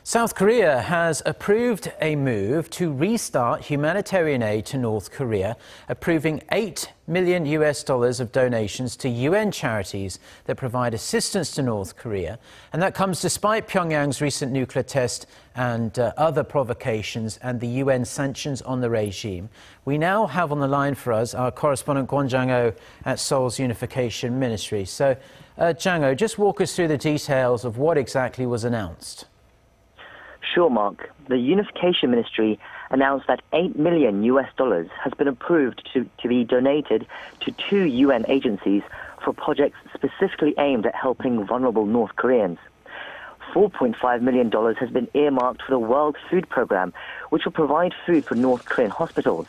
South Korea has approved a move to restart humanitarian aid to North Korea, approving $8 million of donations to UN charities that provide assistance to North Korea. And that comes despite Pyongyang's recent nuclear test and other provocations and the UN sanctions on the regime. We now have on the line for us our correspondent Kwon Jang-ho at Seoul's Unification Ministry. So, Jang-ho, just walk us through the details of what exactly was announced. Sure, Mark. The Unification Ministry announced that $8 million has been approved to be donated to 2 UN agencies for projects specifically aimed at helping vulnerable North Koreans. $4.5 million has been earmarked for the World Food Programme, which will provide food for North Korean hospitals.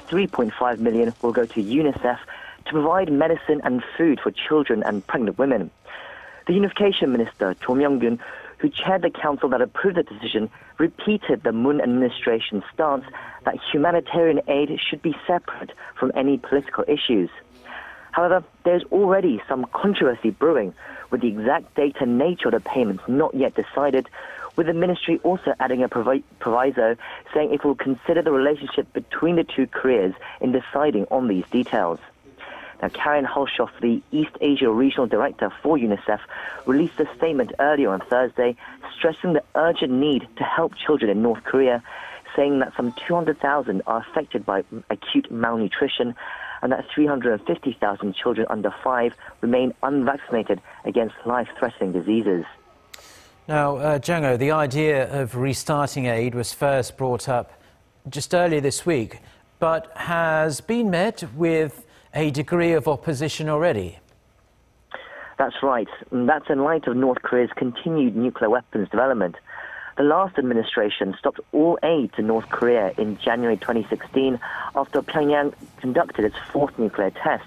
$3.5 million will go to UNICEF to provide medicine and food for children and pregnant women. The Unification Minister, Cho Myoung-gyon, who chaired the council that approved the decision, repeated the Moon administration's stance that humanitarian aid should be separate from any political issues. However, there's already some controversy brewing, with the exact date and nature of the payments not yet decided, with the ministry also adding a proviso saying it will consider the relationship between the two Koreas in deciding on these details. Now, Karen Hulshoff, the East Asia Regional Director for UNICEF, released a statement earlier on Thursday stressing the urgent need to help children in North Korea, saying that some 200,000 are affected by acute malnutrition and that 350,000 children under 5 remain unvaccinated against life-threatening diseases. Now, Jang-ho, the idea of restarting aid was first brought up just earlier this week, but has been met with a degree of opposition already. That's right, and that's in light of North Korea's continued nuclear weapons development. The last administration stopped all aid to North Korea in January 2016 after Pyongyang conducted its 4th nuclear test.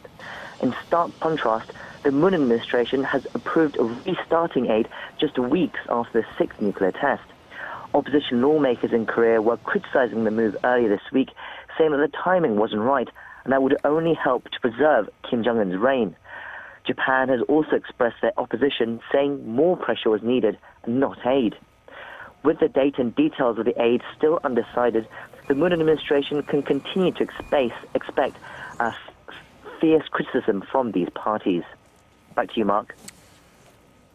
In stark contrast, the Moon administration has approved restarting aid just weeks after the 6th nuclear test. Opposition lawmakers in Korea were criticizing the move earlier this week, saying that the timing wasn't right and that would only help to preserve Kim Jong-un's reign. Japan has also expressed their opposition, saying more pressure was needed and not aid. With the date and details of the aid still undecided, the Moon administration can continue to expect fierce criticism from these parties. Back to you, Mark.